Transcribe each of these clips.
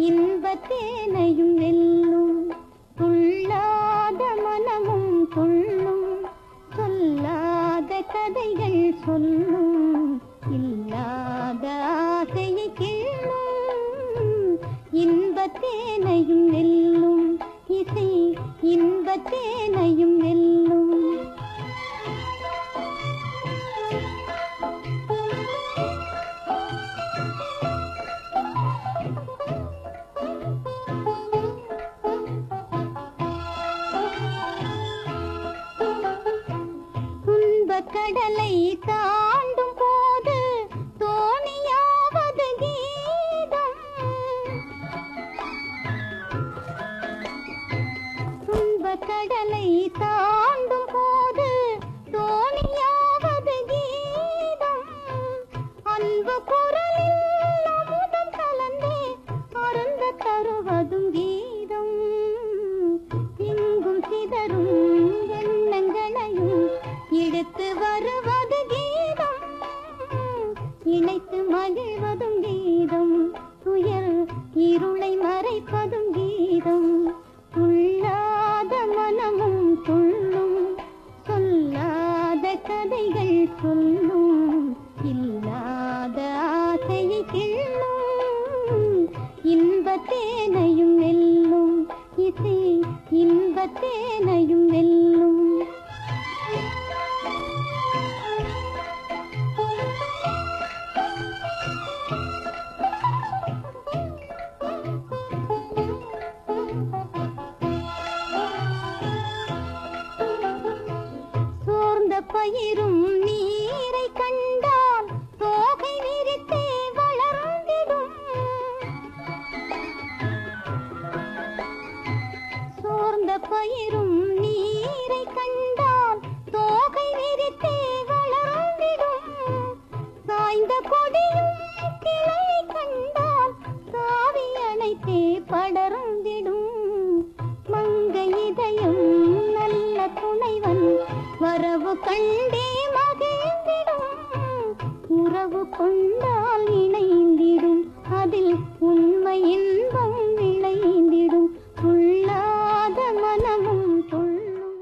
இன்பத்தேனையும் வெல்லும் துள்ளாத மனமும் துள்ளும் சொல்லாத கதைகள் சொல்லும் இல்லாத ஆசையை கிள்ளும் இன்பத்தேனையும் வெல்லும் இசை இன்பத்தேனையும் வெல்லும் கடலை தாண்டும் போது தோணியாவது கீதம் துன்பக் கடலை தாண்டும் போது தோணியாவது கீதம் அன்பு குரலில் அமுதம் கலந்தே அருந்த தருவதும் கீதம் எங்கும் சிதறும் எண்ணங்களையும் எடுத்து வருவது கீதம் இணைத்து மகிழ்வதும் கீதம் துயர் இருளை மறைப்பதும் கீதம் துள்ளாத மனமும் துள்ளும் சொல்லாத கதைகள் சொல்லும் இல்லாத ஆசையை கிள்ளும் இன்பத்தேனையும் வெல்லும் இசை இன்பத்தேனையும் வெல்லும் பயிரும் நீரை கண்டால் தோகை விரித்தே வளர்ந்திடும் சோர்ந்த பயிரும் நீரை கண்டால் தோகை விரித்தே வளர்ந்திடும் சாய்ந்த கொடியும் கிளை கண்டால் சாவி அணைத்தே படர்ந்திடும் மங்கை இதயம் நல்ல துணைவன் வரவு கண்டே மகிழ்ந்திடும் உறவு கொண்டால் இணைந்திடும் அதில் உண்மை இன்பம் விளைந்திடும் துள்ளாத மனமும் துள்ளும்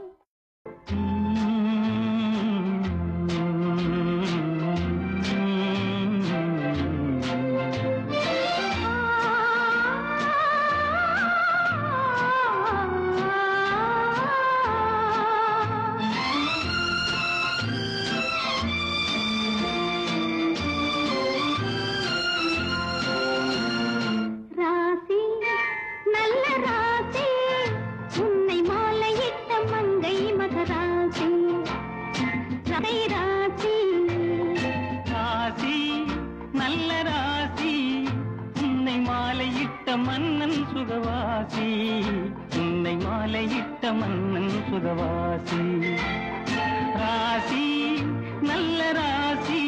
மன்னன் சுகவாசி உன்னை மாலையிட்ட மன்னன் சுகவாசி ராசி நல்ல ராசி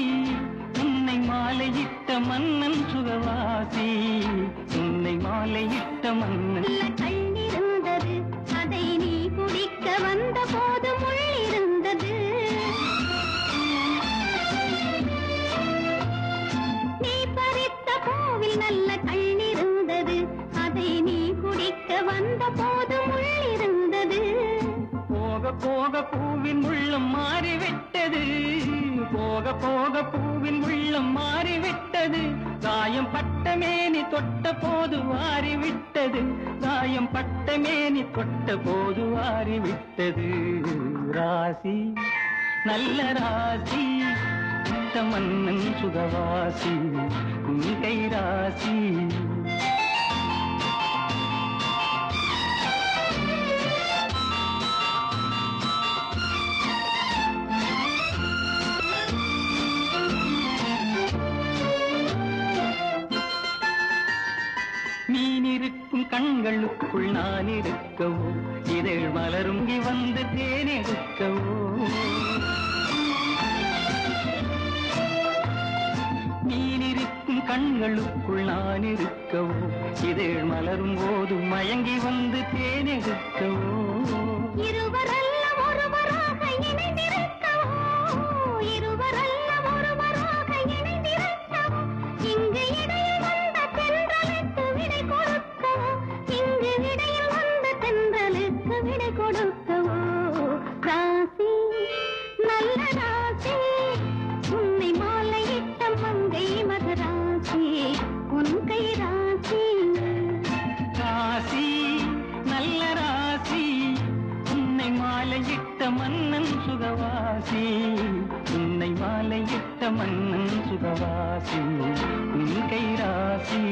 உன்னை மாலையிட்ட மன்னன் சுகவாசி உன்னை மாலையிட்ட மன்னன் கண்ணிருந்தது அதை நீ குடிக்க வந்த போது முள்ளிருந்தது நீ பறித்த பூவில் நல்ல கண்ணிருந்தது அதை நீ குடிக்க வந்த போது முள்ளிருந்தது போக போக பூவின் உள்ளம் மாறிவிட்டது போக போக பூவின் உள்ளம் மாறிவிட்டது காயம் பட்ட மேனி தொட்ட போது வாரிவிட்டது காயம் பட்ட மேனி தொட்ட போது வாரிவிட்டது ராசி நல்ல ராசி மன்னன் சுகவாசி உன் கை ராசி மீனிருக்கும் கண்களுக்குள் நான் இருக்கவோ இதழ் மலருங்கி வந்து தேனெடுக்கவோ மீனிருக்கும் கண்களுக்குள் நான் இருக்கவோ இதழ் மலரும் போது மயங்கி வந்து தேனெடுக்கவோ இருவரல்ல ஒருவராக இணைந்திருக்கவோ இருவரல்ல ஒருவராக இணைந்திருக்கவோ இங்கு இடையில் வந்த தென்றலுக்கு விடை கொடுக்க மாலையிட்ட மன்னன் சுகவாசி, உன்னை மாலையிட்ட மன்னன் சுகவாசி, உன் கைராசி.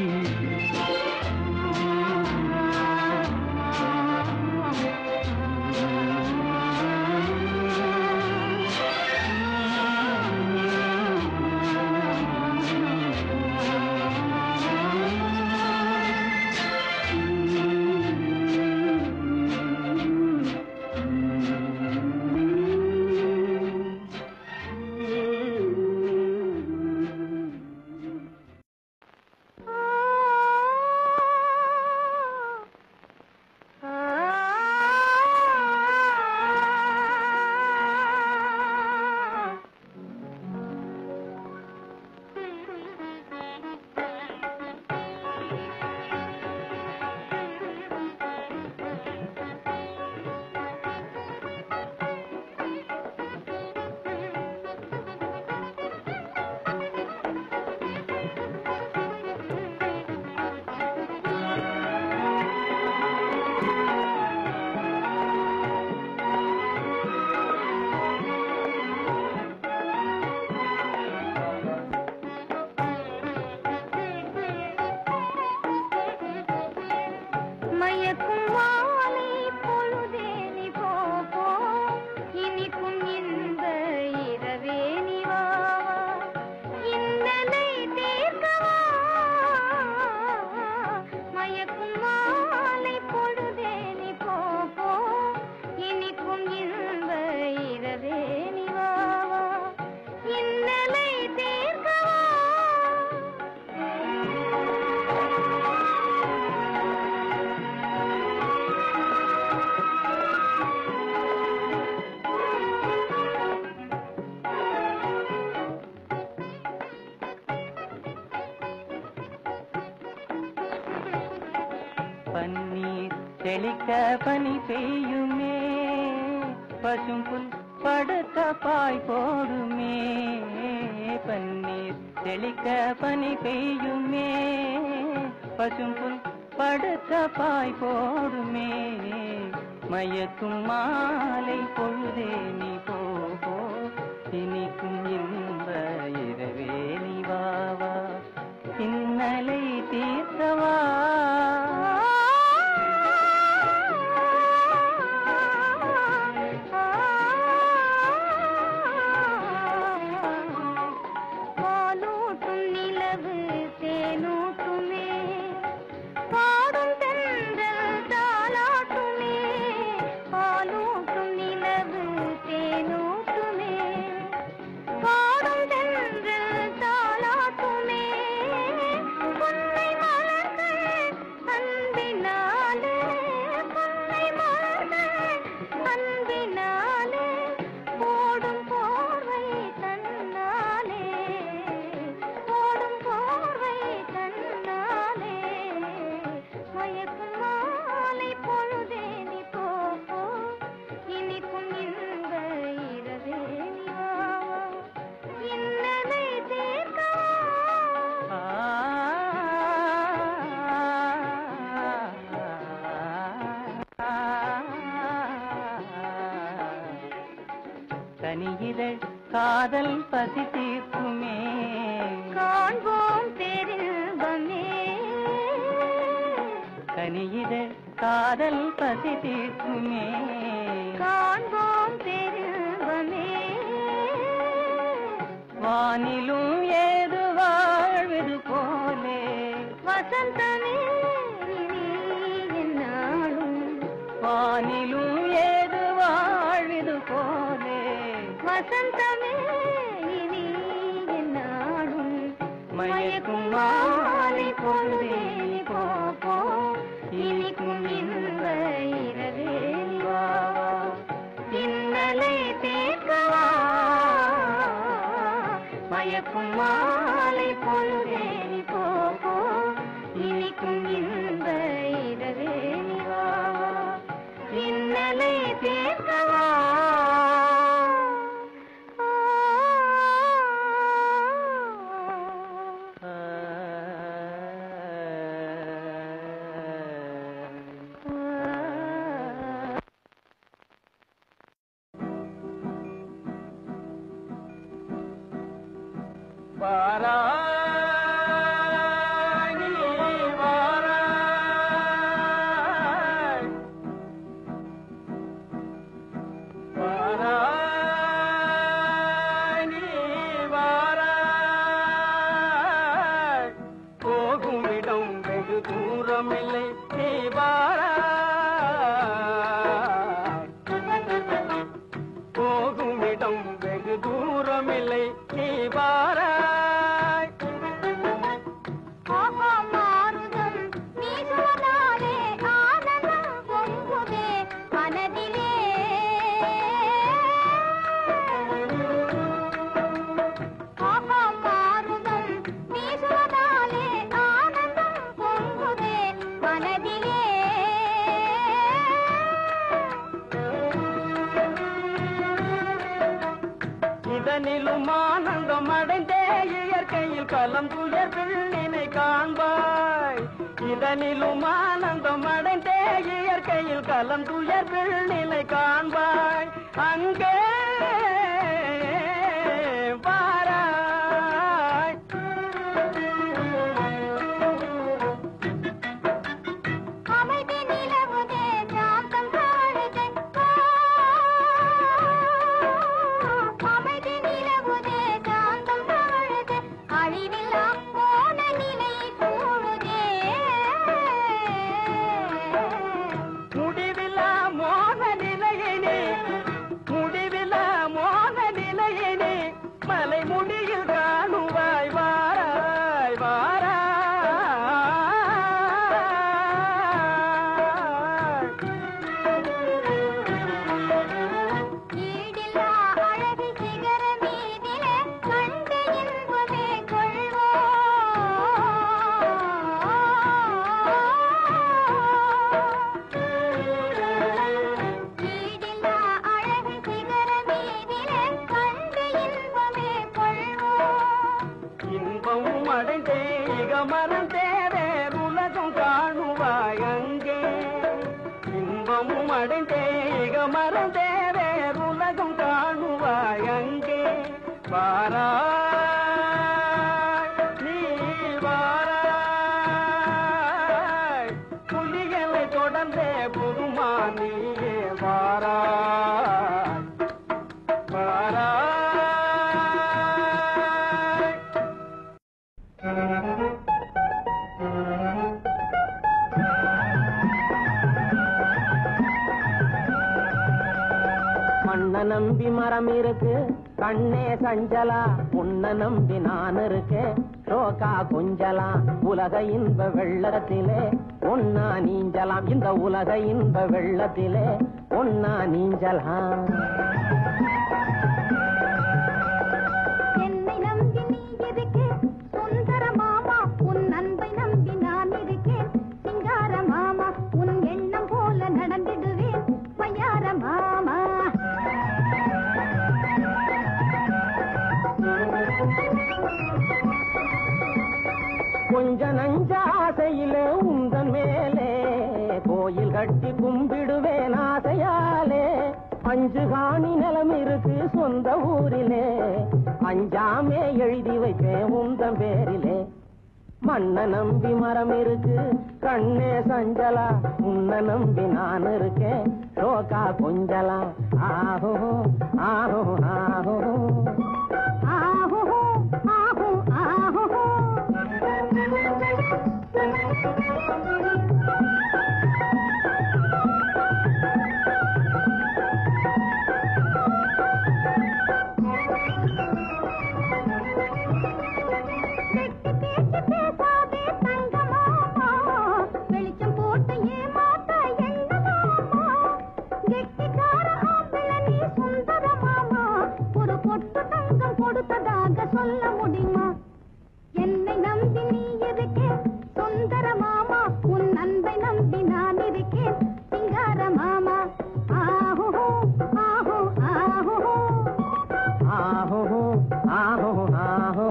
பன்னீர் தெளிக்க பனி பெய்யுமே, பசும்புல் படுத்த பாய் போடுமே. பன்னீர் தெளிக்க பனி பெய்யுமே, பசும்புல் படுத்த பாய் போடுமே. மயக்கும் மாலை பொழுதே நீ போ, இனிக்கும் இன்ப இரவே நீ வாவா, இன்னலை தீர்த்தவா. தனியிதழ் காதல் பசி தீர்க்குமே, காண்போம் பேரின்பமே. கனியிதழ் காதல் பசி தீர்க்குமே, காண்போம் பேரின்பமே. வானிலும் ஏது வாழ்வது போலே, வசந்தமே என்னாலும். வானிலும் ஏது வாழ்வது போலே, வசந்தமே இனி என்னாலும். மயக்கும் மாலை பொழுதே நீ போ, இனிக்கும் இன்ப இரவே நீ வாவா, இன்னலை தீர்க்கவா. மயக்கும் மாலை பொழுதே நீ போ, இனிக்கும் இன்ப இரவே நீ வாவா, இன்னலை தீர்க்கவா. தூரம் இல்லை நீ வாராய் போகும் இடம் வெகு தூரம் இல்லை நீ வாராய் மாறுதம் வீசுவதாலே ஆனந்தம் பொங்குதே மனதிலே மாறுதம் வீசுவதாலே ஆனந்தம் பொங்குதே மனதிலே இதனிலும் ஆனந்தம் அடைந்தே இயற்கையில் கலம் துயர் பிள்ளினை காண்பாய் இதனிலும் ஆனந்தம் அடைந்தே இயற்கையில் கலம் துயர் பிள்ளினை காண்பாய் அங்கே வாராய் அமைதி நிலவுதே சாந்தம் காணுதே அமைதி நிலவுதே சாந்தம் காணுதே அழிவில்லா போன நிலை கூடுதே முடிவில்லா மோன நிலையினே முடிவில்லா மோன நிலையினே மலை முடியில் காணுவாய் வாராய் வாராய் ஈடில்லா அழகு சிகர மீதிலே கண்டு இன்பமே கொள்வோம் ஈடில்லா அழகு சிகர மீதிலே கண்டு இன்பமே கொள்வோம் இன்பமும் அடைந்தே இக மறந்தே வேறுலகம் காணுவாய் அங்கே இன்பமும் அடைந்தே இக மறந்தே வேறுலகம் காணுவாய் அங்கே வாராய் நீ வாராய் புலிகளை தொடர்ந்தே புதுமானியே வாராய் வாராய் மண்ண நம்பி மரம் இருக்கு கண்ணே சஞ்சலா உன்ன நம்பி நான் இருக்கேன் ஷோகா கொஞ்சலா உலக இன்ப வெள்ளத்திலே ஒன்னா நீஞ்சலாம் இந்த உலக இன்ப வெள்ளத்திலே ஒன்னா நீஞ்சலாம் என்னை நம்பி நீ இருக்க சுந்தர மாமா உன் அன்பை நம்பி நான் இருக்கேன் சிங்கார மாமா உன் எண்ணம் போல நடந்திடுவேன் பையார மாமா கொஞ்ச நஞ்ச ஆசையிலே உந்தன் மேலே கோயில் கட்டி கும்பிடுவேன் ஆசையாலே அஞ்சு காணி நிலம் இருக்கு சொந்த ஊரிலே அஞ்சாமே எழுதி வைப்பேன் உந்தன் பேரிலே மண்ண நம்பி மரம் இருக்கு கண்ணே சஞ்சலா உன்ன நம்பி நான் இருக்கேன் ஷோகா கொஞ்சலா ஆஹோ ஆஹோ ஆஹோ ஆஹோ ஆஹோ ஆஹோ பேசாதே தங்கமாமா வெளிச்சம் போட்டு ஏமாத்த எண்ணமாமா கெட்டிக்கார ஆம்பளை நீ சுந்தர மாமா ஒரு பொட்டு தங்கம் கொடுத்ததாக சொல்ல முடியுமா என்னை நம்பி நீ இருக்கேன் சுந்தர மாமா உன் அன்பை நம்பி நான் இருக்கேன் சிங்கார மாமா ஆஹோ ஆஹோ ஆஹோ ஆஹோ ஆஹோ ஆஹோ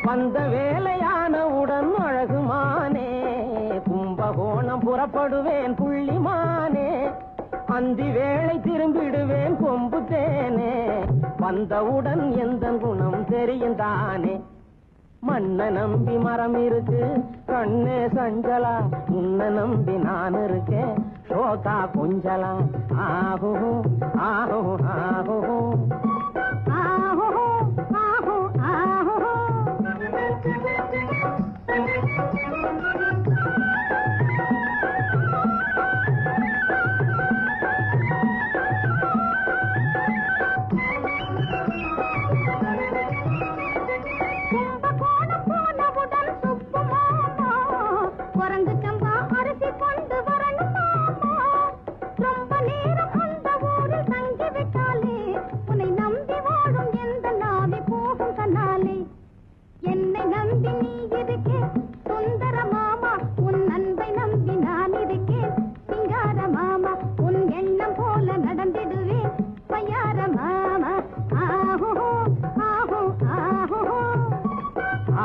வந்த வேலையானவுடன் அழகுமானே கும்பகோணம் புறப்படுவேன் புள்ளிமானே அந்தி வேளை திரும்பிடுவேன் கொம்பு தேனே வந்தவுடன் எந்த குணம் தெரியும் தானே மண்ண நம்பி மரம் இருக்கு கண்ணே சஞ்சலா உன்ன நம்பி நான் இருக்கேன் ஷோகா கொஞ்சலா ஆஹோ ஆஹோ ஆஹோ ஆஹோ ஆஹோ ஆஹோ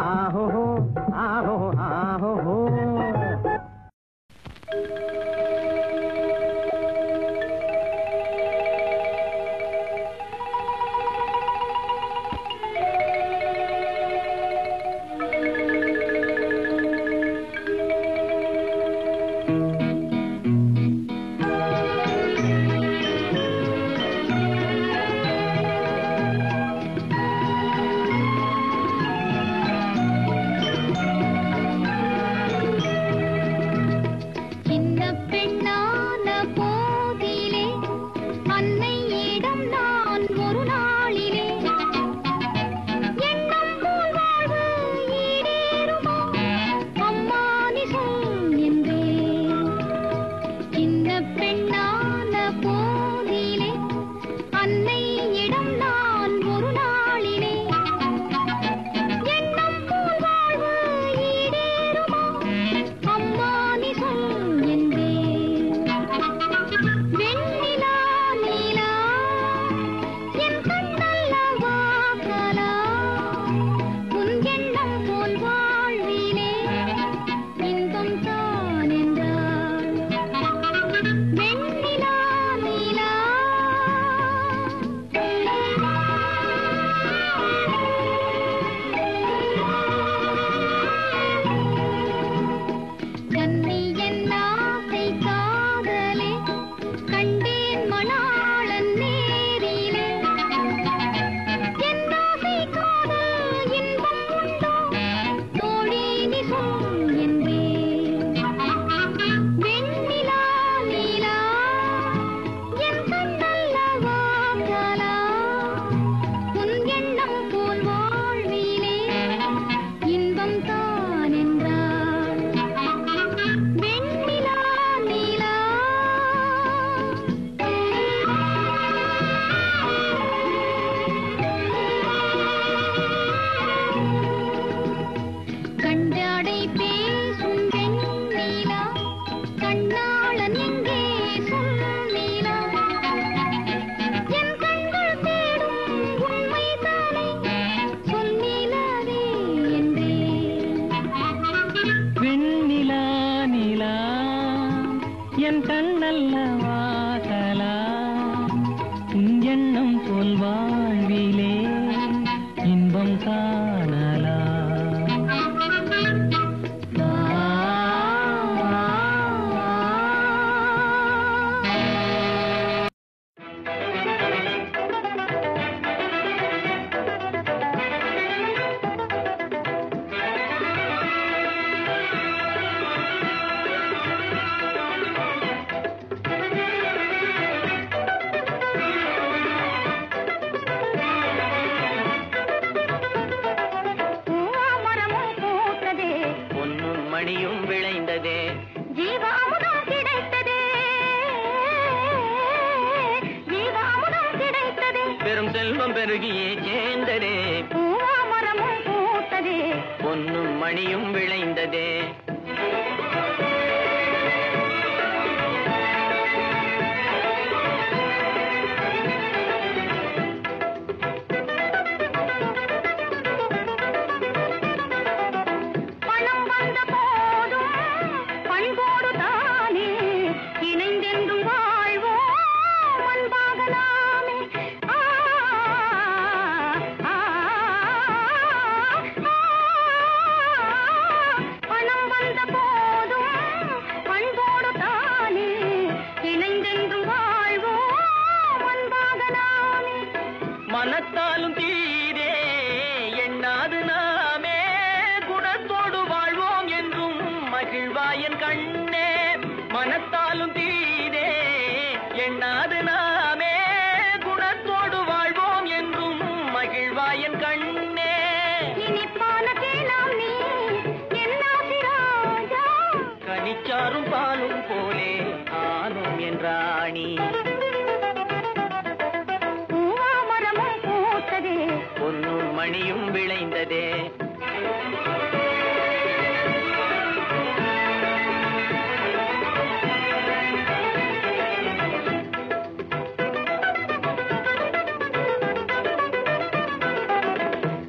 ஆஹோ ஆஹோ ஆஹோ.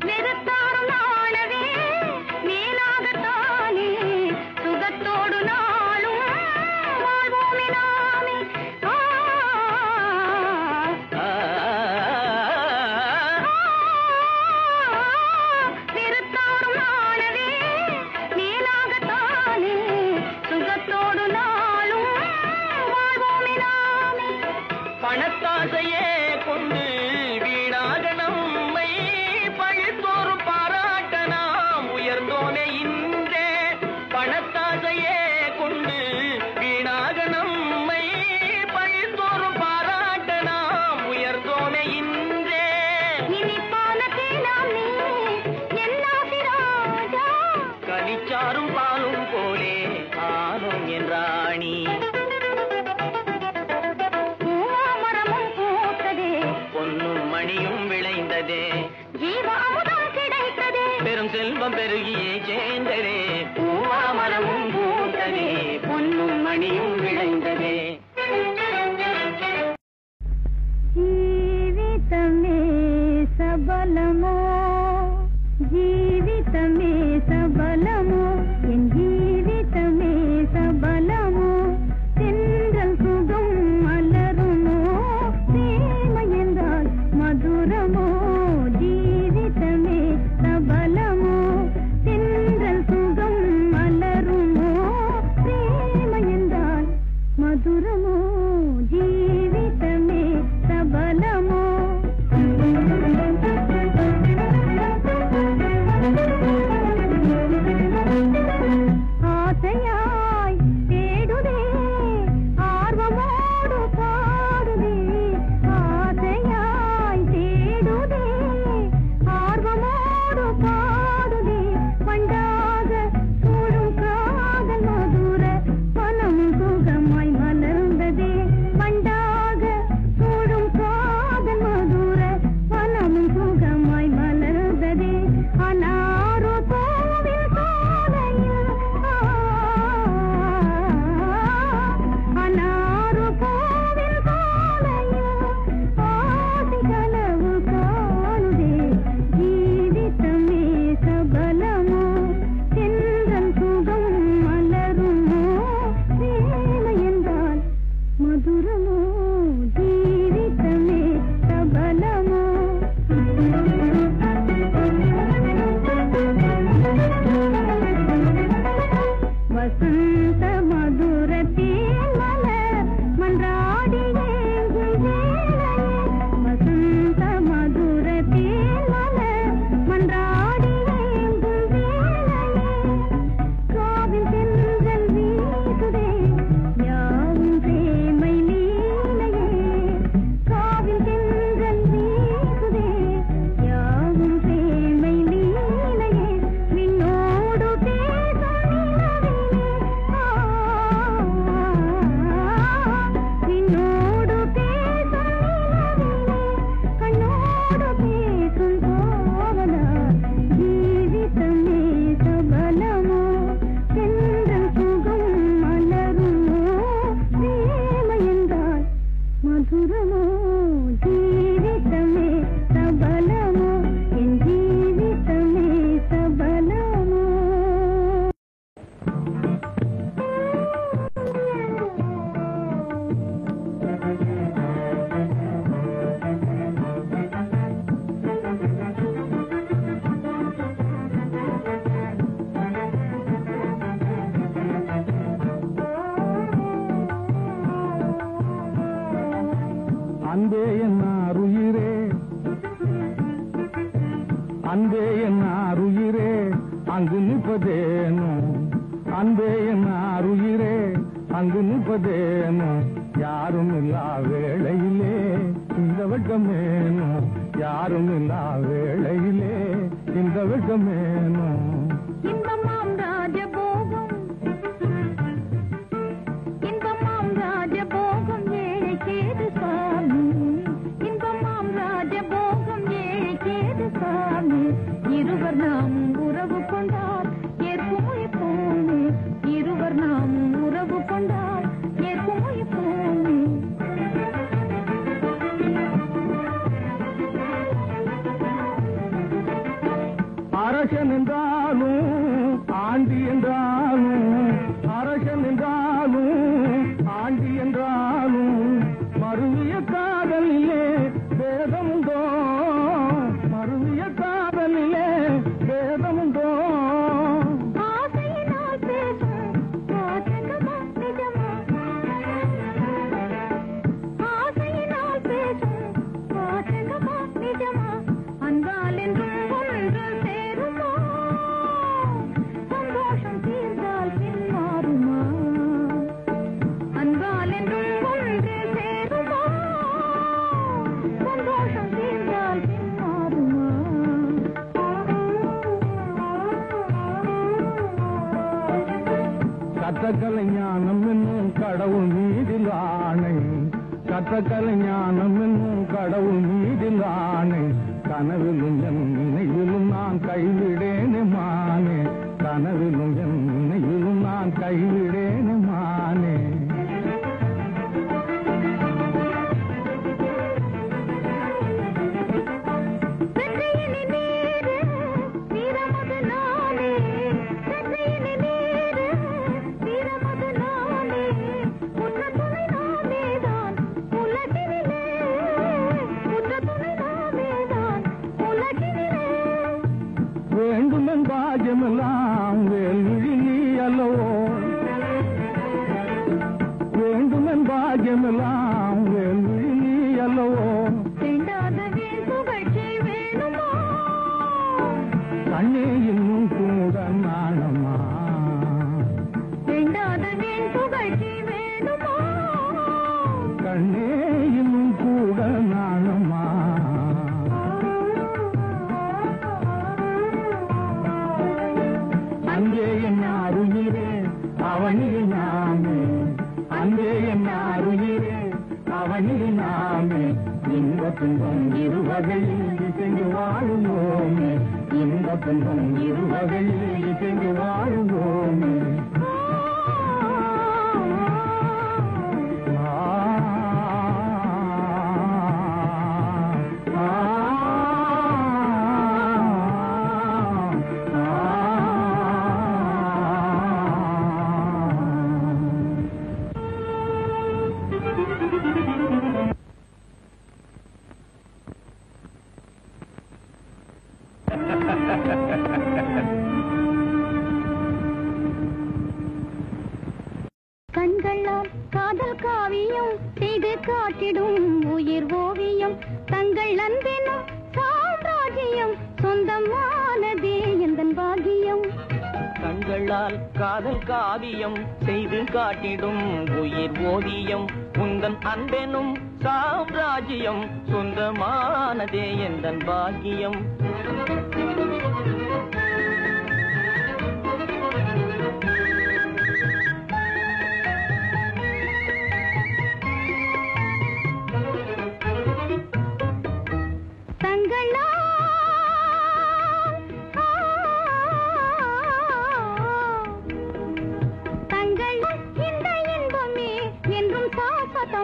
நிறுத்தாரும் நாளவே உயர்ந்தோமே இன்றே பணத்தாசையே கொண்டு வீணாக நம்மை பழிந்தோறும் பாராட்ட நாம் உயர்ந்தோமே இன்றே இனிப்பான தேனாம் நீ என்னாசி ராஜா கலிச்சாரும் பாலும் போலே ஆனோம் என்றாணி பூவாமரமும் பூத்ததே பொன்னும் மணியும் விளைந்ததே ஜீவாமுதம் கிடைத்ததே பெரும் செல்வம் பெருகியே சேர்ந்ததே பூவாமரமும் பூத்ததே பொன்னும் மணியும் விளைந்ததே జీవితమే సబలమో జీవితమే సబలమో என் జీవితమే సబలమో தென்றல் சுகம் மலருமோ பிரேமை என்றால் மதுரமோ ஜீவிதமே சபலமோ தென்றல் சுகம் மலருமோ பிரேமை என்றால் மதுரமோ ஜீவிதமே சபலமோ ஆசையாய் தேடுதே ஆர்வமோடு பாடுதே ஆசையாய் தேடுதே ஆர்வமோடு பாடுதே பண்டாக சூழும் காதல் மதுர மனம் சுகமாய் மலர்ந்ததே பண்டாக சூழும் காதல் மதுர மனம் சுகமாய் மலர்ந்ததே அனாரு கோவில் சோலையில் அனாரு கோவில் சோலையில் ஆதி கனவு காணுதே ஜீவிதமே சபலமோ தென்றல் சுகம் மலருமோ பிரேமை என்றால் மதுரமோ ஜீவிதமே சபலமோ வசந்த மதுரத்தேன் மலர் மன்றாடி ஏங்கும் வேளையே வசந்த மதுரத்தேன் மலர் மன்றாடி ஏங்கும் வேளையே காவில் தென்றல் வீசுதே யாவும் பிரேமை லீலையே காவில் தென்றல் வீசுதே யாவும் பிரேமை லீலையே விண்ணோடு பேசும் நிலவிலே விண்ணோடு பேசும் நிலவிலே கண்ணோடு பேசும் கோவலா ஜீவிதமே சபலமோ தென்றல் சுகம் மலருமோ பிரேமை என்றால் மதுரமோ ஜீவிதமே சபலமோ என் ஜீவிதமே சபலமோ அன்பே என்னார் உயிரே அன்பே என்னார் உயிரே அங்கு நிற்பதேனோ அன்பே என்னார் உயிரே அங்கு நிற்பதேனோ யாரும் இல்லா வேளையிலே இந்த வெட்கமேனோ யாரும் இல்லா வேளையிலே இந்த வெட்கமேனோ இன்பமாம் ராஜபோகம் இன்பமாம் ராஜபோகம் ஏழைக்கேது சாமி இன்பமாம் ராஜபோகம் ஏழைக்கேது சாமி இருவர் நாம் உறவு கொண்டால் ஏற்கும் எப்போமே இருவர் நாம் உறவு கொண்டால் ஏற்கும் எப்போமே அரசன் என்றால் கற்ற கலைஞானம் என்னும் கடவுள் மீதில் ஆணை, கற்ற கலைஞானம் என்னும் கடவுள் மீதில் ஆணை, கனவிலும் என் நினைவிலும் நான் கைவிடேனே மானே, கனவிலும் என் நினைவிலும் நான் கைவிடேனே மானே. வேண்டுமென் பாஜமெல்லாம் வேல்விழி நீ அல்லவோ, வேண்டுமென் பாஜமெல்லாம் வேல்விழி நீ அல்லவோ, கண்ணே இன்னும் கூட நாணமா, கண்ணே இன்னும் கூட நாணமா. அங்கே என்ன அருகிலே அவனில் நாமே, அங்கே என்ன அருகிலே அவனில் நாமே, இன்ப துன்பம் இருவகையில் இசைந்து வாழுவோமே, இன்ப துன்பம் இருவகையில் இசைந்து வாழுவோமே. கண்களால் காதல் காவியம் செய்து காட்டிடும் உயிர் ஓவியம், தங்கள் அன்பெனும் சாம்ராஜ்யம் சொந்தமானதே எந்தன் பாகியம். கண்களால் காதல் காவியம் செய்து காட்டிடும் உயிர் ஓவியம், உந்தன் அன்பெனும் சாம்ராஜ்யம் சொந்தமானதே எந்தன் பாக்கியம்.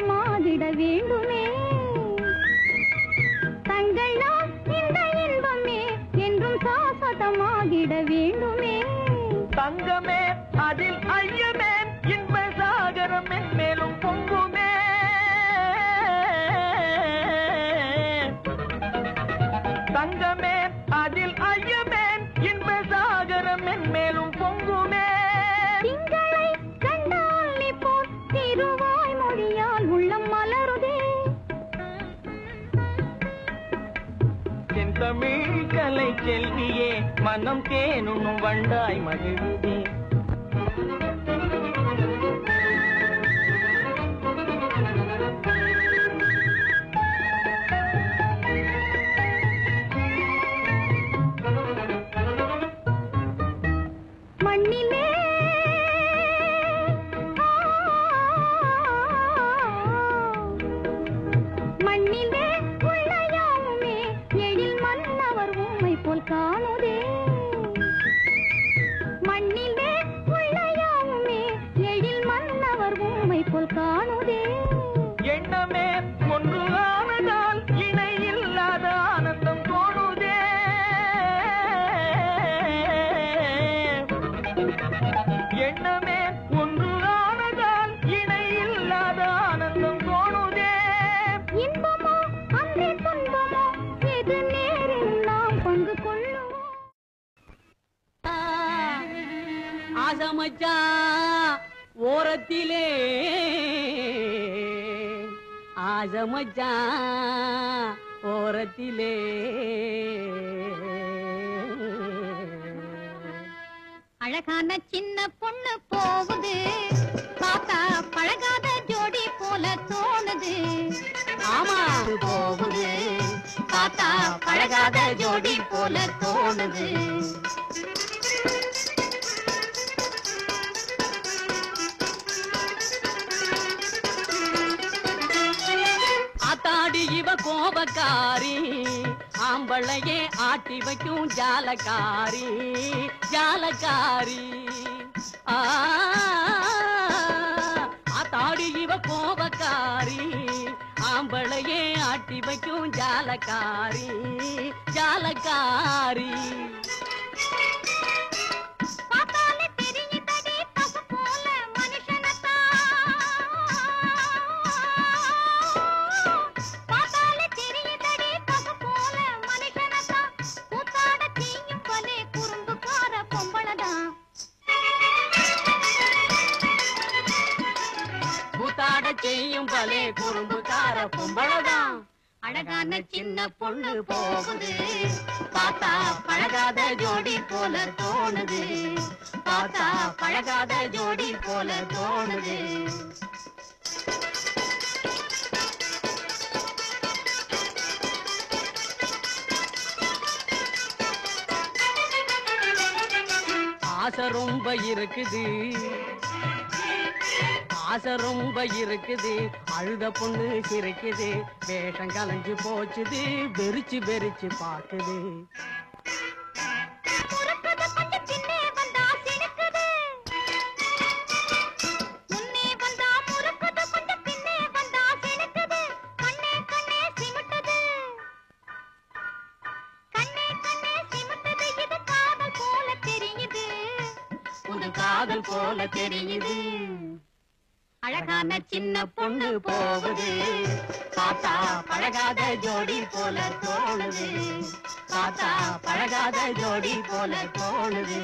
மாதிட வேண்டுமே தங்களால் இந்த இன்பமே என்றும் சாசதமாகிட வேண்டுமே. தங்கமே அதில் ஐயமே இன்ப சாகரம் மேலும் பொங்குமே, தங்கமே அதில் ஐயமே இன்ப சாகரம் மேலும் பொங்குமே. திங்களை கண்டால் இப்போ திருவாய் மொழியால் உள்ளம் மலருதே, தமிழ் கலை செல்வியே மனம் தேனுண்ணும் வண்டாய் மகிழ்வுதே. மண்ணிலே மண்ணிலே உள்ளயாவுமே எழில் மன்னவர் உம்மை போல் காணுதே, மண்ணிலே உள்ளயாவுமே எழில் மன்னவர் உம்மை போல் காணுதே. எண்ணமே ஒன்று ஆனதால் இணை இல்லாத ஆனந்தம் தோணுதே, எண்ணமே ஒன்று ஆனதால் இணை இல்லாத ஆனந்தம் தோணுதே. இன்பமோ அன்றே துன்பமோ எது நேரில் நாம் பங்கு கொள்ளுவோம். ஆசமச்சா ஓரத்திலே ஆசமச்சா ஓரத்திலே அழகான சின்ன பொண்ணு போகுது, பார்த்தா பழகாத ஜோடி போல தோணுது. ஆமா போகுது, பார்த்தா பழகாத ஜோடி போல தோணுது. கோபக்காரி ஆம்பளையே ஆட்டி வைக்கும் ஜாலக்காரி ஜாலக்காரி ஆத்தாடி இவ கோபக்காரி ஆம்பளையே ஆட்டி வைக்கும் ஜாலக்காரி ஜாலக்காரி செய்யும் பலே குறும்புக்கார பொம்பளதான் அழகான சின்ன பொண்ணு போகுது பார்த்தா பழகாத ஜோடி போல தோணுது பார்த்தா பழகாத ஜோடி போல தோணுது ஆசை ரொம்ப இருக்குது ஆசை ரொம்ப இருக்குது அழுத பொண்ணு சிரிக்குது வேஷம் கலைஞ்சு போச்சுது வெறிச்சு வெறிச்சு பாக்குது காதல் போல தெரியுது அழகான சின்ன பொண்ணு போகுது பார்த்தா பழகாத ஜோடி போல தோணுது பார்த்தா பழகாத ஜோடி போல தோணுது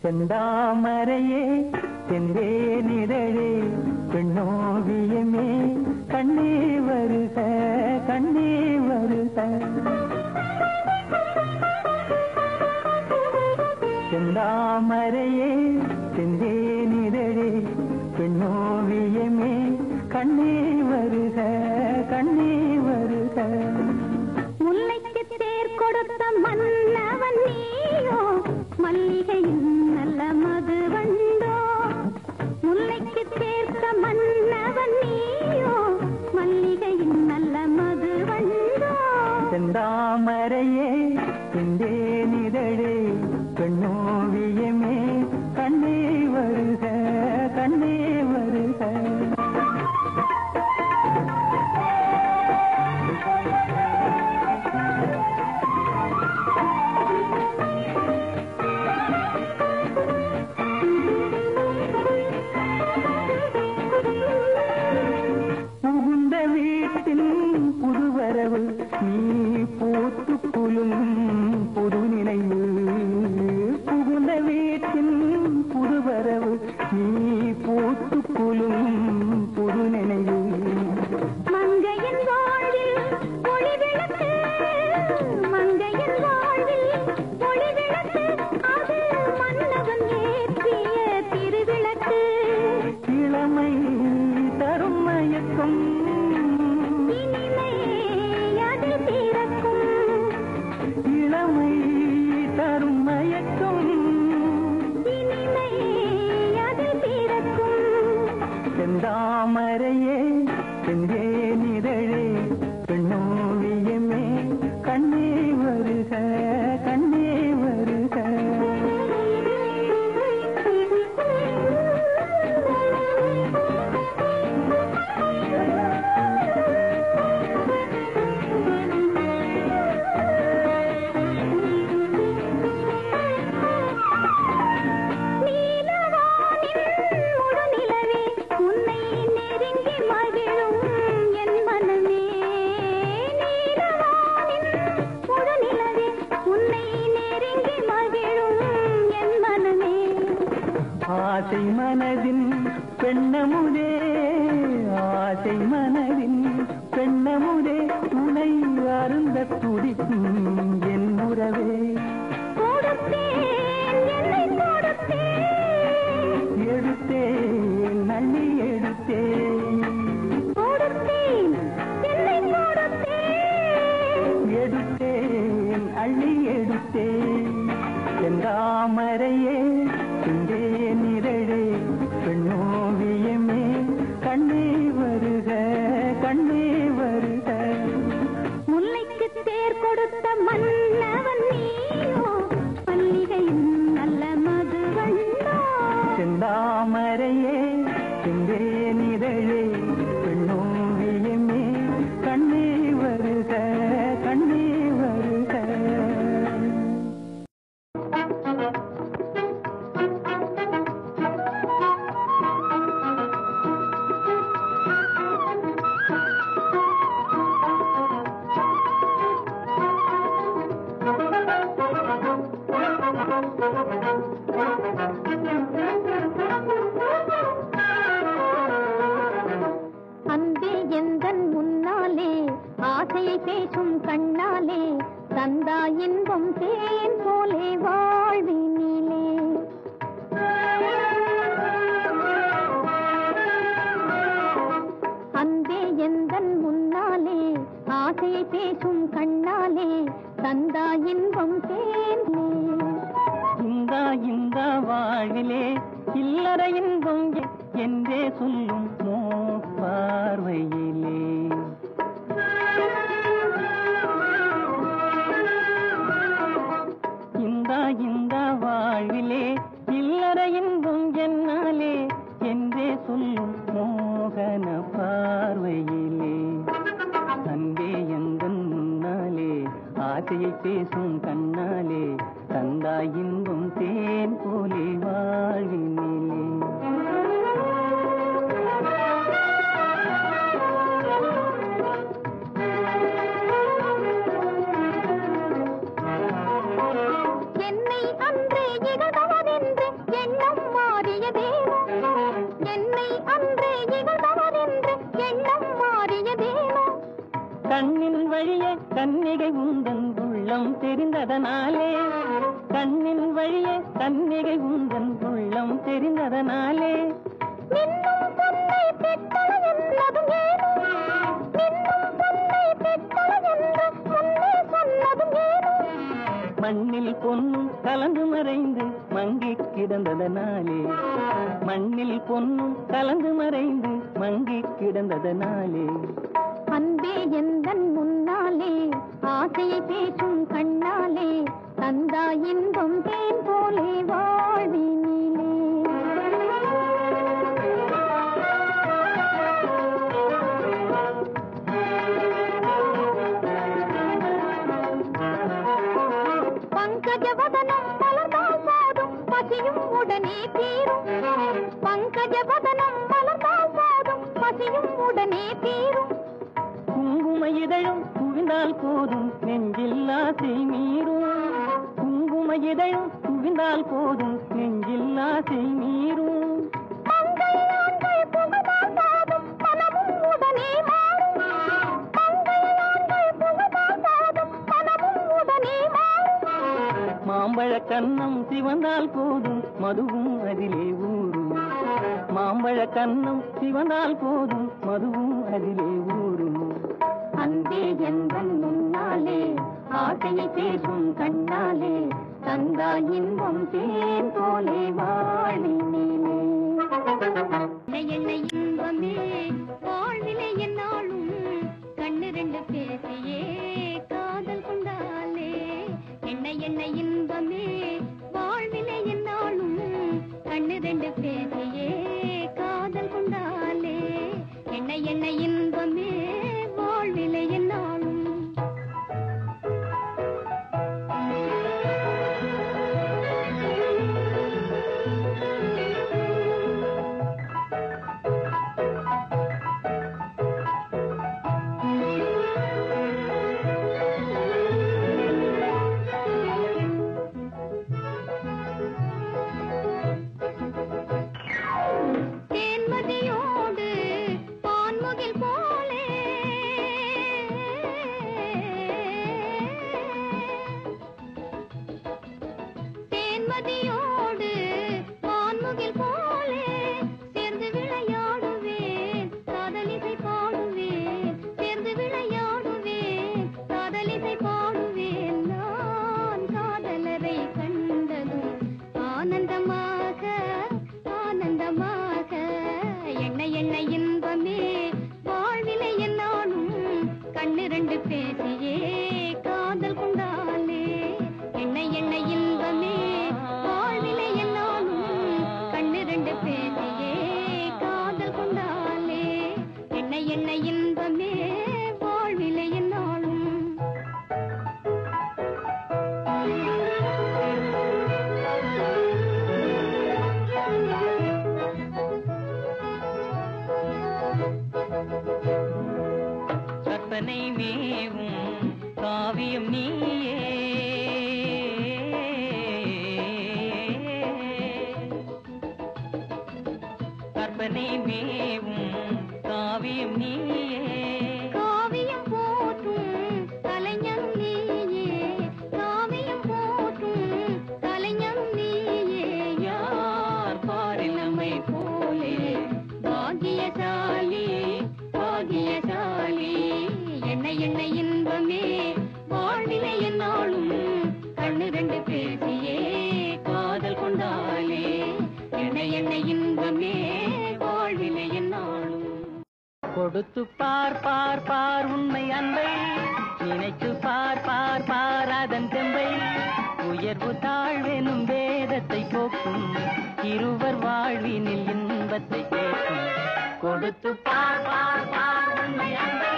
செந்தாமரையே செந்தே நிழலே பெண்ணோவியமே கண்ணே வருக கண்ணே வருக செந்தாமரையே செந்தே நிழலே பெண்ணோவியமே கண்ணே வருக கண்ணே வருக முல்லைக்கு தேர் கொடுத்த மன்னவன் நீயோ மல்லிகையின் நல்ல மது வண்டோ முல்லைக்கு சேர்த்த மன்னவன் நீயோ மல்லிகையின் நல்ல மது வண்டோ செந்தாமரையே செந்தே நிழலே பெண்ணோவியமே கண்ணே வருக கண்ணே வருக புகுந்த வீட்டில் புதுவரவு நீ பூத்து குலுங்கும் புது நினைவு புகுந்த வீட்டில் புதுவரவு நீ பூத்து குலுங்கும் புது நினைவு மங்கையின் வாழ்வில் ஒளி விளக்கு மங்கையின் வாழ்வில் ஒளி விளக்கு அது மன்னவன் ஏற்றிய திருவிளக்கு இளமை தரும் மயக்கம் இனிமை அதில் பிறக்கும் இளமை தரும் மயக்கம் இனிமை அதில் பிறக்கும் செந்தாமரையே செந்தே நிழலே பெண்ணோவியமே கண்ணே வருக கண்ணே வருக ஆசை மனதின் பெண்ணமுதே ஆசை மனதின் பெண்ணமுதே துணை அருந்த துடிக்கும் என் உறவே எடுத்தேன் நள்ளி எடுத்தேன் எடுத்தேன் அள்ளி எடுத்தேன் செந்தாமரையே இங்கே நிரழே பெண்ணோவியமே கண்ணே வருக கண்ணே வருக முல்லைக்கு தேர் கொடுத்த மன்னவன் நீயோ மல்லிகையின் நல்ல மதுவண்ணோ செந்தாமரையே இங்கே நிரழே பெண்ணோவியமே கண்ணே வருக கண்ணே வருக அன்பே எந்தன் முன்னாலே ஆசையை பேசும் கண்ணாலே தந்தா இன்பம் தேன் போலே வாழ்வினிலே அன்பே எந்தன் முன்னாலே ஆசையை பேசும் கண்ணாலே தந்தா இன்பம் தேன் இந்த வாழ்விலே இல்லற இன்பம் என்றே சொல்லும் பார்வையிலே இந்த வாழ்விலே இல்லற இன்பம் என்னாலே என்றே சொல்லும் மோகன பார்வையிலே அன்பே எந்தன் முன்னாலே ஆசையை பேசும் கண்ணாலே தந்தாய் இன்பம் தேன் போலே வாழ்வினிலே என்னை அன்றே இகழ்ந்தவரென்று எண்ணம் மாறியதேனோ என்னை அன்றே இகழ்ந்தவரென்று எண்ணம் மாறியதேனோ கண்ணின் வழியே கன்னிகை உந்தன் உள்ளம் தெரிந்ததனாலே கண்ணின் வழியே கன்னிகை உந்தன் உள்ளம் தெரிந்ததனாலே நின்னும் பொன்னை பெற்றள என்னதும் ஏனோ நின்னும் பொன்னை பெற்றள என்று முன்னே சொன்னதும் ஏனோ மண்ணில் பொன்னும் கலந்து மறைந்து மங்கி கிடந்ததனாலே மண்ணில் பொன்னும் கலந்து மறைந்து மங்கி கிடந்ததனாலே அன்பே எந்தன் முன்னாலே ஆசையை பேசும் கண்ணாலே தந்தா இன்பம் தேன் போலே வாழ்வினிலே பங்கஜவதனம் மலர்ந்தால் போதும் பசியும் உடனே தீரும் பங்கஜவதனம் மலர்ந்தால் போதும் பசியும் உடனே தீரும் குங்கும இதழும் குவிந்தால் போதும் நெஞ்சில் ஆசை மீறும் குங்கும இதழும் குவிந்தால் போதும் நெஞ்சில் ஆசை மீறும் மங்கையான்கள் புகழால் போதும் மனமும் உடனே மாறும் மங்கையான்கள் புகழால் போதும் மனமும் உடனே மாறும் மாம்பழ கன்னம் சிவந்தால் போதும் மதுவும் அதிலே ஊறும் மாம்பழ கன்னம் சிவந்தால் போதும் மதுவும் அதிலே ஊறும் அன்பே எந்தன் முன்னாலே ஆசையை பேசும் கண்ணாலே தந்தா இன்பம் தேன் போலே வாழ்வினிலே என்ன இன்பமே வாழ்விலே என்னாலும் கண்ணு ரெண்டு பேசியே காதல் கொண்டாலே என்ன இன்பமே வாழ்விலே என்னாலும் கண்ணு ரெண்டு பேசியே காதல் கொண்டாலே என்ன இன்பமே வாழ்விலே என்னாலும் வான்மதியோடு வான்முகில் போலே சேர்ந்து விளையாடுவேன் காதலிசை பாடுவேன் சேர்ந்து விளையாடுவேன் காதலிசை பாடுவேன் நான் காதலரை கண்டதும் ஆனந்தமாக ஆனந்தமாக என்ன என்ன இன்பமே வாழ்விலை என்னாலும் கண்ணிரண்டு பேசியே காதல் கொண்டாலே என்ன என்ன இன்பமே வாழ்விலை என்னாலும் கண்ணிரண்டு பேசியே காதல் கொண்டாலே என்ன என்ன இன்பமே வாழ்விலை என்னாலும் கற்பனை மேவும் காவியம் நீயே கற்பனை மேவும் காவியம் நீயே காவியம் போற்றும் கலைஞன் நீயே காவியம் போற்றும் கலைஞன் நீயே யார் பாரில் நம்மை போலே பாகியசாலி பாகியசாலி என்ன என்ன இன்பமே வாழ்விலை என்னாலும் கண்ணு ரெண்டு பேசியே காதல் கொண்டாலே என்ன என்ன இன்பமே வாழ்விலை என்னாலும் கொடுத்து பார் பார் பார் உண்மை அன்பை நினைத்து பார் பார் பார் அதன் தெம்பை உயர்வு தாழ்வெனும் வேதத்தை போக்கும் இருவர் வாழ்வினில் இன்பத்தை கேட்கும் கொடுத்து பார் பார் பார் உண்மை அன்பை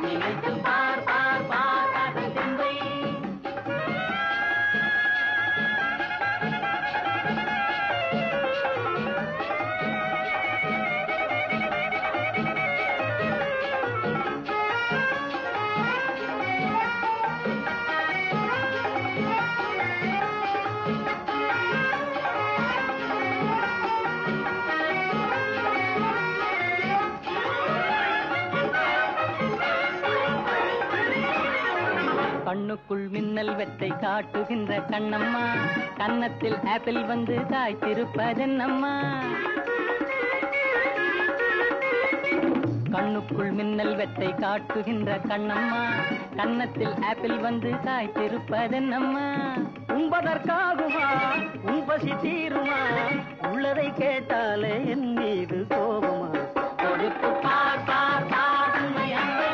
நினைத்து பார் பார் பார் அதன் தெம்பை கண்ணுக்குள் மின்னல் வெட்டை காட்டுகின்ற கண்ணம்மா கன்னத்தில் ஆப்பிள் வந்து காய்த்திருப்பதென்னம்மா கண்ணுக்குள் மின்னல் வெட்டை காட்டுகின்ற கண்ணம்மா கன்னத்தில் ஆப்பிள் வந்து காய்த்திருப்பதென்னம்மா உண்பதற்காகுமா உன்பசி தீருமா உள்ளதை கேட்டாலே என் மீது கோபமா கொடுத்து பார் பார் பார் உண்மை அன்பை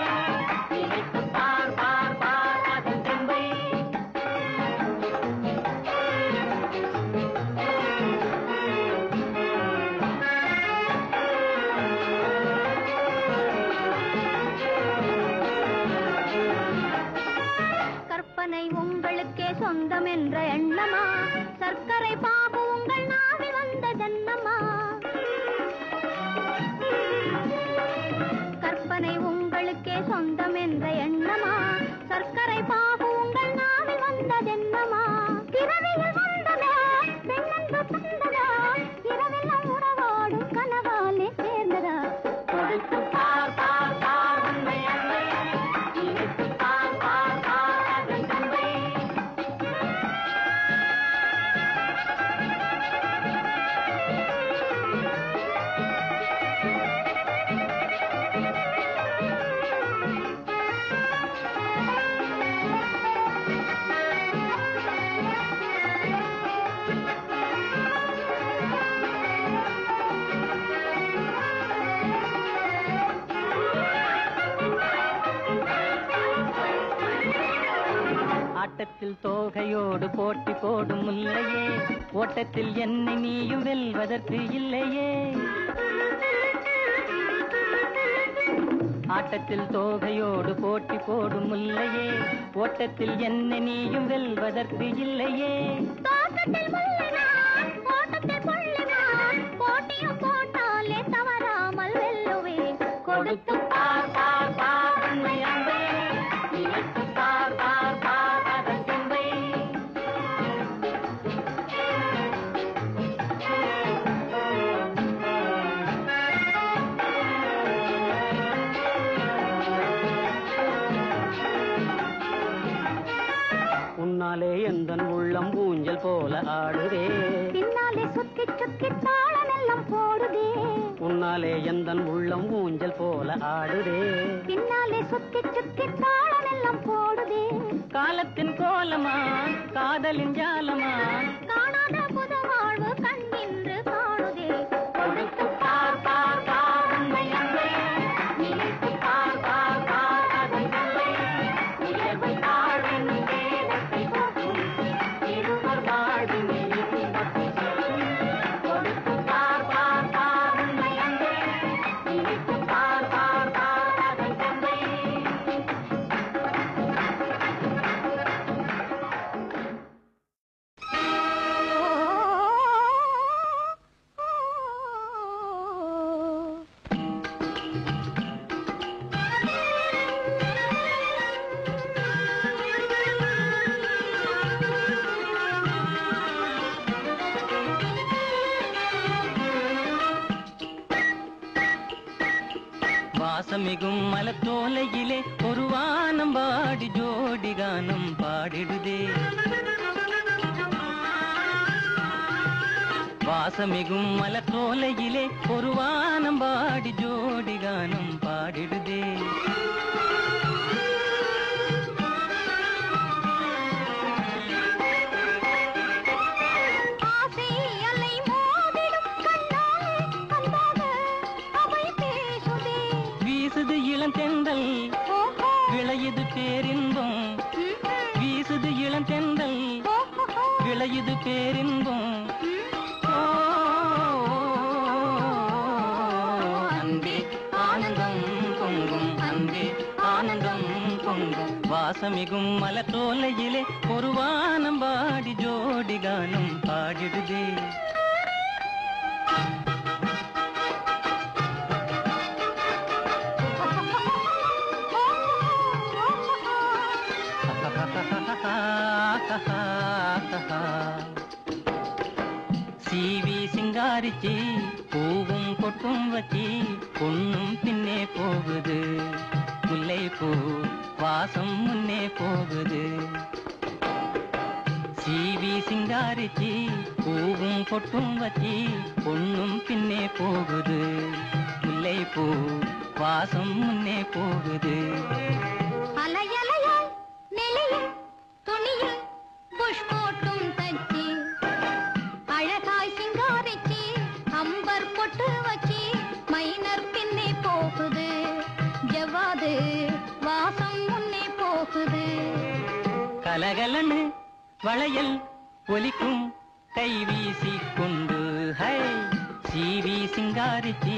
நினைத்து பார் பார் பார் அதன் தெம்பை கற்பனை உங்களுக்கே சொந்தம் என்ற எண்ணமா சர்க்கரை பாபு உங்கள் நாவில் வந்த ஜன்னமா கற்பனை உங்களுக்கே சொந்தம் என்ற எண்ணமா சர்க்கரை பாபு உங்கள் நாவில் வந்த ஜன்னமா இரவியில் வந்ததா பெண்ணென்று தந்ததா இரவெல்லாம் உறவாடும் கனவாலே சேர்ந்ததா கொடுத்து பார் பார் பார் உண்மை அன்பை நினைத்து பார் பார் பார் அதன் தெம்பை ஆட்டத்தில் தோகையோடு போட்டி போடும் முல்லையே ஓட்டத்தில் என்னை நீயும் வெல்வதற்கு இல்லையே ஆட்டத்தில் தோகையோடு போட்டி போடும் முல்லையே ஓட்டத்தில் என்னை நீயும் வெல்வதற்கு இல்லையே தோட்டத்தில் முள்ளினான் ஓட்டத்தில் கொள்ளினான் போட்டியும் போட்டாலே தவறாமல் வெல்லுவேன் கொடுத்து பார் பார் பார் உண்மை அன்பை நினைத்து பார் பார் பார் அதன் தெம்பை உன்னாலே எந்தன் உள்ளம் ஊஞ்சல் போல ஆடுதே பின்னாலே சுத்தி சுத்தி தாளமெல்லாம் போடுதே உன்னாலே எந்தன் உள்ளம் ஊஞ்சல் போல ஆடுதே பின்னாலே சுத்தி சுத்தி தாளமெல்லாம் போடுதே காலத்தின் கோலமா காதலின் ஜாலமா காணாத புது வாழ்வு கண்ணின்று காணுதே கொடுத்து பார் பார் பார் உன்னை அன்பை நினைத்து பார் பார் பார் அதன் தன்மை உயர்வை தாழ்வின் வேதத்தை போக்கும் இருவர் வாழ்வின் இன்பத்தை சொல்லும் கொடுத்து பார் பார் பார் உன்னை அன்பை நினைத்து பார் பார் பார் அதன் தன்மை வாசமிகும் மலத்தோலையிலே ஒரு வானம் பாடி ஜோடி கானம் பாடிடுதே வாசமிகும் மலத்தோலையிலே ஒரு வானம் பாடி ஜோடி கானம் பாடிடுதே ஆசை அலை மோதிடும் கண்ணாலே அன்பாக அவை பேசுதே வீசுது இளந்தெண்டல் ஓஹோ விளையுது பேரின்பம் வீசுது இளந்தெண்டல் விளையுது பேரின்பம் ஓ, அன்பே ஆனந்தம் பொங்கும் அன்பே ஆனந்தம் பொங்கும் வாசமிகும் மலத்தோலையிலே ஒரு வானம் பாடி ஜோடி கானம் பாடிடுதே சீவி சிங்காரிச்சி பூவும் பொட்டும் வச்சி பொண்ணும் பின்னே போகுது முல்லை பூ வாசம் முன்னே போகுது சீவி சிங்காரிச்சி பூவும் பொட்டும் வச்சி பொண்ணும் பின்னே போகுது முல்லை பூ வாசம் முன்னே போகுது அலையலையாய் நெளியும் துணியில் புஷ் போட்டும் தச்சி அழகாய் சிங்காரிச்சி அம்பர் பொட்டு வச்சி மைனர் பின்னே போகுது ஜவாது வாசம் முன்னே போகுது கலகலன்னு வளையல் ஒலிக்கும் கை வீசி கொண்டு ஹை சீவி சிங்காரிச்சி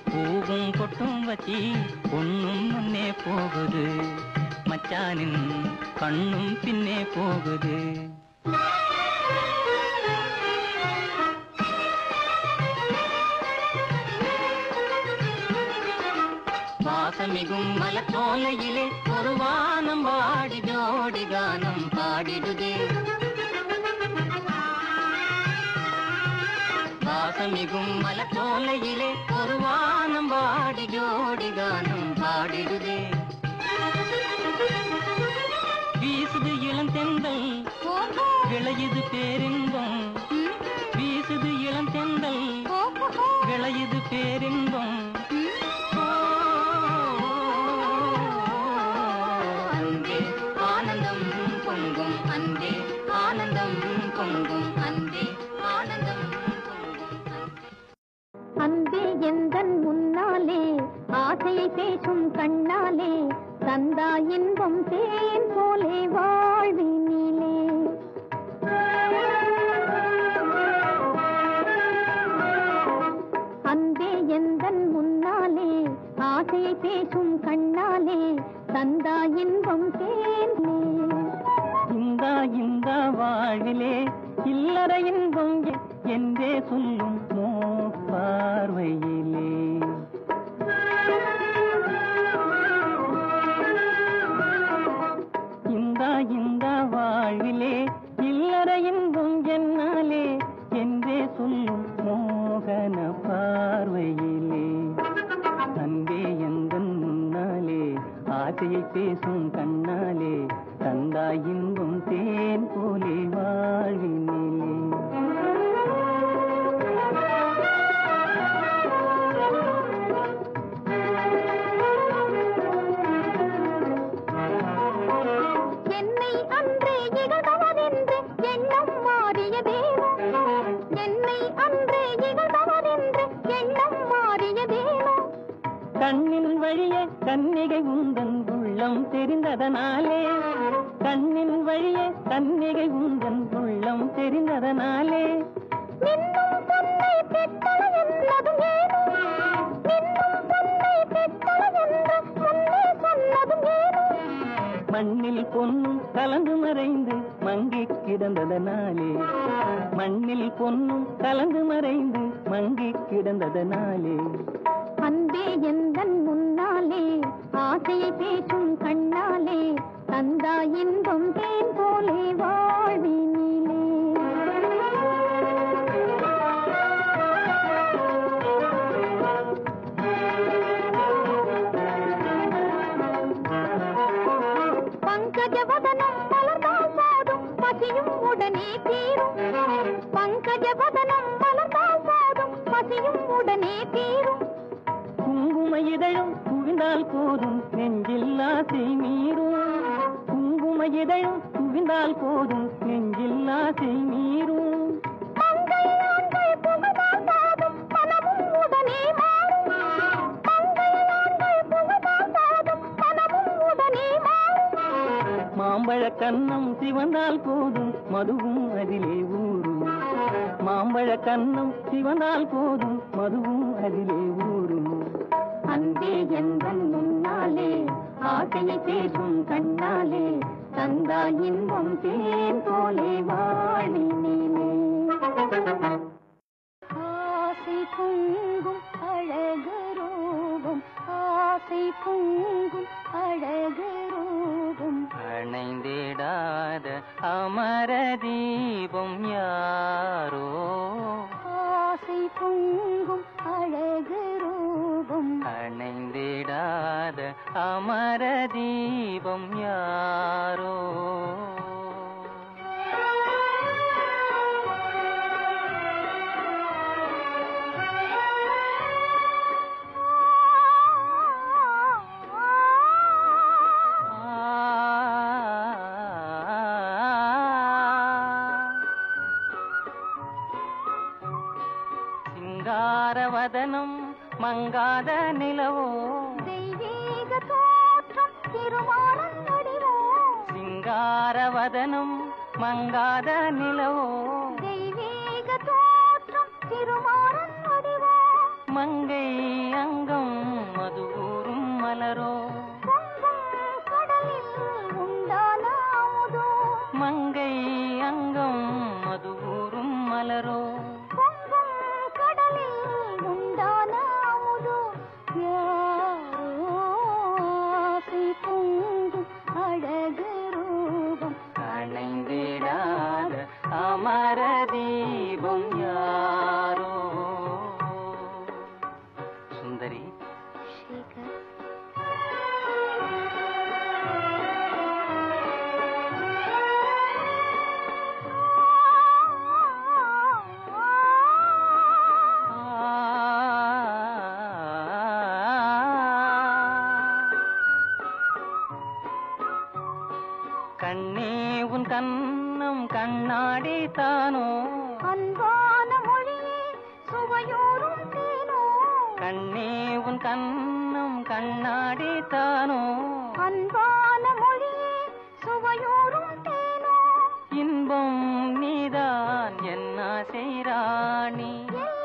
பூவும் பொட்டும் வச்சி பொண்ணும் முன்னே போகுது மச்சானின் கண்ணும் பின்னே போகுது வாசமிகும் மலத்தோலையிலே ஒரு வானம் பாடி ஜோடி கானம் பாடிடுதே வாசமிகும் மலத்தோலையிலே ஒரு வானம் பாடி ஜோடி கானம் பாடிடுதே வீசுது இளந்தெந்தல் ஓஹோ விளையுது பேரின்பம் வீசுது இளந்தெந்தல் ஓஹோ விளையுது பேரின்பம் அன்பே ஆனந்தம் பொங்கும் அன்பே ஆனந்தம் பொங்கும் அன்பே ஆனந்தம் பொங்கும் அன்பே எந்தன் முன்னாலே ஆசையை பேசும் கண்ணாலே தந்தா இன்பம் தேன் போலே வாழ்வினிலே அன்பே எந்தன் முன்னாலே ஆசையை பேசும் கண்ணாலே தந்தா இன்பம் தேன் இந்த வாழ்விலே இல்லற இன்பம் என்றே சொல்லும் பார்வையிலே இந்த வாழ்விலே இல்லற இன்பம் என்னாலே என்றே சொல்லும் மோகன பார்வையிலே அன்பே எந்தன் முன்னாலே ஆசையை பேசும் கண்ணாலே தந்தாய் இன்பம் தேன் கண்ணின் வழியே கன்னிகை உந்தன் உள்ளம் தெரிந்ததனாலே, கண்ணின் வழியே கன்னிகை உந்தன் உள்ளம் தெரிந்ததனாலே, நின்னும் பொன்னை பெற்றள என்னதும் ஏனோ, நின்னும் பொன்னை பெற்றள என்று முன்னே சொன்னதும் ஏனோ, மண்ணில் பொன்னும் கலந்து மறைந்து மங்கி கிடந்ததனாலே, மண்ணில் பொன்னும் கலந்து மறைந்து மங்கி கிடந்ததனாலே, அன்பே எந்தன் முன்னாலே ஆசையை பேசும் கண்ணாலே தந்தா இன்பம் தேன் போலே வாழ்வினிலே. பங்கஜவதனம் மலர்ந்தால் போதும் பசியும் உடனே தீரும், பங்கஜவதனம் மலர்ந்தால் போதும் பசியும் உடனே தீரும், குங்கும இதழும் குவிந்தால் போதும் நெஞ்சில் ஆசை மீறும், குங்கும இதழும் குவிந்தால் போதும் நெஞ்சில் ஆசை மீறும், மங்கை ஆண்கள் புகழால் போதும் மனமும் உடனே மாறும், மங்கை ஆண்கள் புகழால் போதும் மனமும் உடனே மாறும், மாம்பழ கன்னம் சிவந்தால் போதும் மதுவும் அதிலே ஊறும், மாம்பழ கன்னம் சிவந்தால் போதும் மதுவும் அதிலே ஊறும், அன்பே எந்தன் முன்னாலே ஆசையை பேசும் கண்ணாலே தந்தா இன்பம் தேன் போலே வாழினிலே. ஆசை பொங்கும் அழகு ரூபம், ஆசை பொங்கும் அழகு ரூபம், அணைந்திடாத அமர தீபம் யாரோ, ஆசை பொங்கும் அழகு ரூபம், அணைந்திடாத அமர தீபம் யாரோ, சிங்காரவதனம் மங்காத நிலவோ, தெய்வீக தோற்றம் திருமாறன் வடிவோ, சிங்காரவதனம் மங்காத நிலவோ, தெய்வீக தோற்றம் திருமாறன் வடிவோ, மங்கை அங்கம் மதுவூரும் மலரோ, பொங்கும் கடலில் உண்டான அமுதோ, மங்கை அங்கம் மதுவூரும் மலரோ, பொங்கும் கடலில் உண்டான அமுதோ, யாரோ ஆசை பொங்கும் அழகு ரூபம், அணைந்திடாத அமர தீபம் யாரோ. சுந்தரி, சேகர். கண்ணே உன் கண்ணம் கண்ணாடி தானோ, அன்பான மொழியே சுவையோரும் தேனோ, கண்ணே உன் கண்ணம் கண்ணாடி தானோ, அன்பான மொழியே சுவையோரும் தேனோ, இன்பம் நீதான் என்ன செய்ராணி, என்